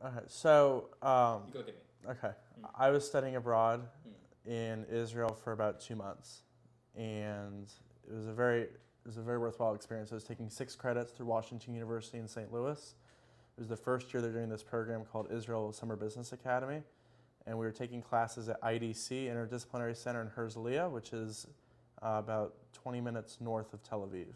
Okay, so You go get me. okay, Mm. I was studying abroad Mm. in Israel for about 2 months, and it was a very worthwhile experience. I was taking 6 credits through Washington University in St. Louis. It was the first year they're doing this program called Israel Summer Business Academy, and we were taking classes at IDC Interdisciplinary Center in Herzliya, which is about 20 minutes north of Tel Aviv.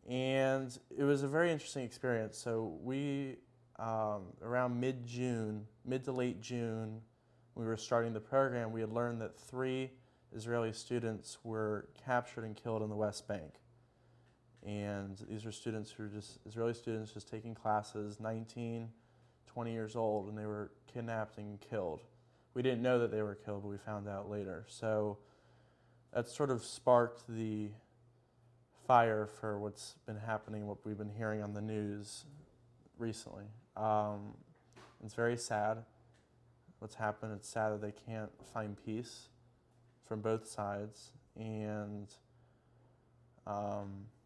And it was a very interesting experience. So we, around mid-June, mid to late June, we were starting the program. We had learned that 3 Israeli students were captured and killed in the West Bank. And these are students who are just Israeli students just taking classes, 19, 20 years old, and they were kidnapped and killed. We didn't know that they were killed, but we found out later. So that sort of sparked the fire for what's been happening, what we've been hearing on the news recently. It's very sad what's happened. It's sad that they can't find peace from both sides, and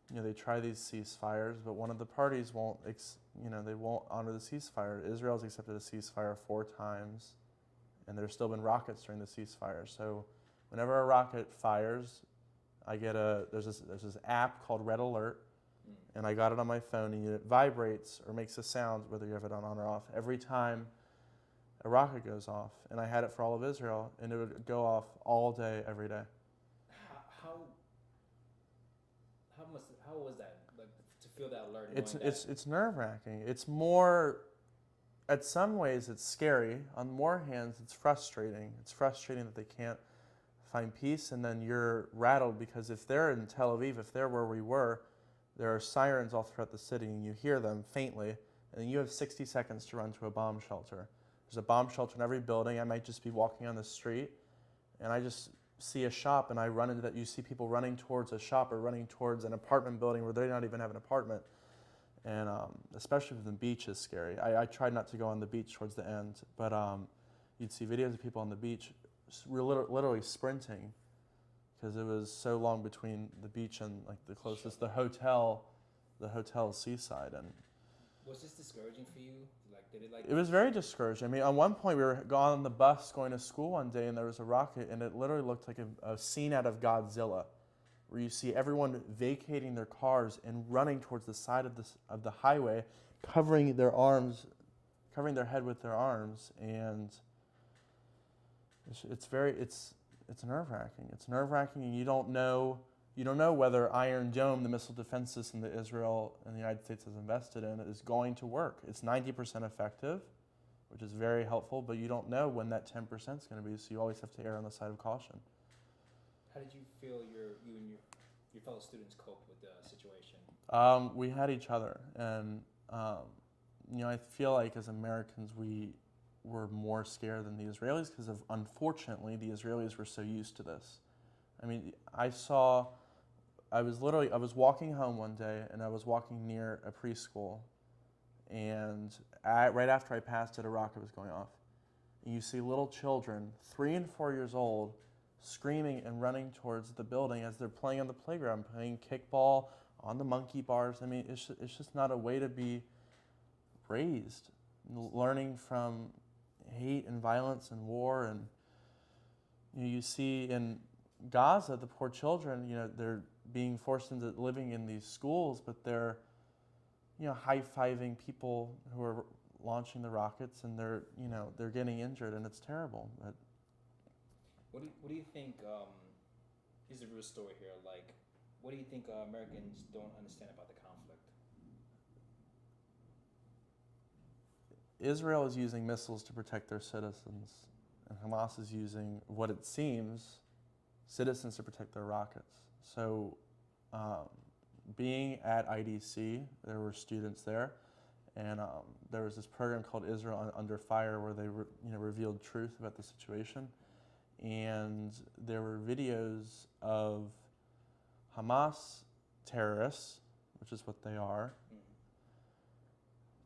they try these ceasefires, but one of the parties won't. They won't honor the ceasefire. Israel's accepted a ceasefire 4 times, and there's still been rockets during the ceasefire. So, whenever a rocket fires, there's this app called Red Alert, Mm. and I got it on my phone, and it vibrates or makes a sound whether you have it on or off every time a rocket goes off. And I had it for all of Israel, and it would go off all day, every day. How how was that like to feel that alert, It's knowing it's that? it's nerve wracking. It's more, at some ways, it's scary. On more hands, it's frustrating. It's frustrating that they can't find peace, and then you're rattled because if they're in Tel Aviv, if they're where we were, there are sirens all throughout the city, and you hear them faintly, and then you have 60 seconds to run to a bomb shelter. There's a bomb shelter in every building. I might just be walking on the street, and I just see a shop, and I run into that. You see people running towards a shop or running towards an apartment building where they don't even have an apartment. And especially with the beach is scary. I tried not to go on the beach towards the end, but you'd see videos of people on the beach literally sprinting because it was so long between the beach and like the closest, the hotel seaside, and Was this discouraging for you? Like, did it like? it was very discouraging. I mean, at one point we were on the bus going to school one day, and there was a rocket, and it literally looked like a scene out of Godzilla, where you see everyone vacating their cars and running towards the side of the highway, covering their arms, covering their head with their arms, and it's nerve wracking. It's nerve wracking, and you don't know whether Iron Dome, the missile defense system that Israel and the United States has invested in, is going to work. It's 90% effective, which is very helpful, but you don't know when that 10% is going to be, so you always have to err on the side of caution. How did you feel you and your fellow students cope with the situation? We had each other, and I feel like as Americans we were more scared than the Israelis because of, unfortunately, the Israelis were so used to this. I mean, I was walking home one day, and I was walking near a preschool, and right after I passed it, a rocket was going off. And you see little children, 3 and 4 years old, screaming and running towards the building as they're playing on the playground, playing kickball on the monkey bars. I mean, it's just not a way to be raised. Learning from hate and violence and war, and you see in Gaza the poor children. They're being forced into living in these schools, but they're high fiving people who are launching the rockets, and they're getting injured, and it's terrible. But What do you think? Here's the real story here. Like, what do you think Americans don't understand about the conflict? Israel is using missiles to protect their citizens, and Hamas is using what it seems citizens to protect their rockets. So, um, being at IDC, there were students there, and there was this program called Israel Under Fire where they revealed truth about the situation, and there were videos of Hamas terrorists, which is what they are, Mm.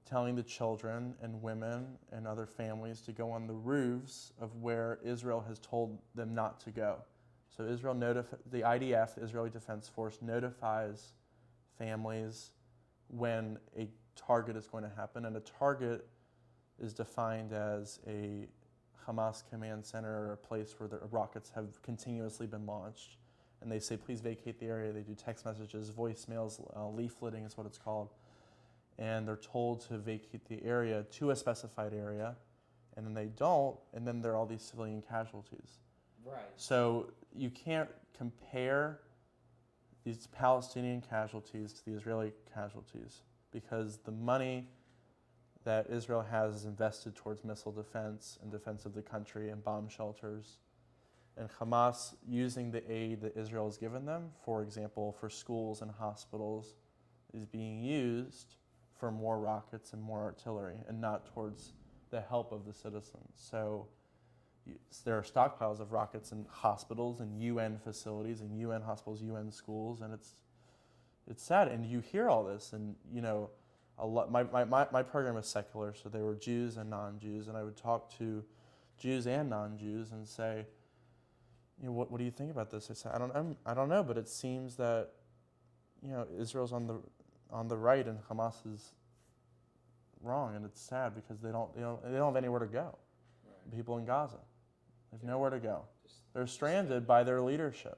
telling the children and women and other families to go on the roofs of where Israel has told them not to go. So the IDF, the Israeli Defense Force, notifies families when a target is going to happen, and a target is defined as a Hamas command center or a place where the rockets have continuously been launched. And they say, please vacate the area. They do text messages, voicemails, leafleting is what it's called. And they're told to vacate the area to a specified area. And then they don't, and then there are all these civilian casualties. Right. So you can't compare these Palestinian casualties to the Israeli casualties because the money that Israel has is invested towards missile defense and defense of the country and bomb shelters. And Hamas using the aid that Israel has given them, for example, for schools and hospitals, is being used for more rockets and more artillery and not towards the help of the citizens. So there are stockpiles of rockets in hospitals and UN facilities and UN hospitals, UN schools, and it's sad. And you hear all this, and you know, a lot. My program is secular, so there were Jews and non-Jews, and I would talk to Jews and non-Jews and say, you know, what do you think about this? I say, I don't know, but it seems that, you know, Israel's on the right and Hamas is wrong, and it's sad because they don't have anywhere to go. Right. People in Gaza, they have nowhere to go. Just They're stranded by their leadership.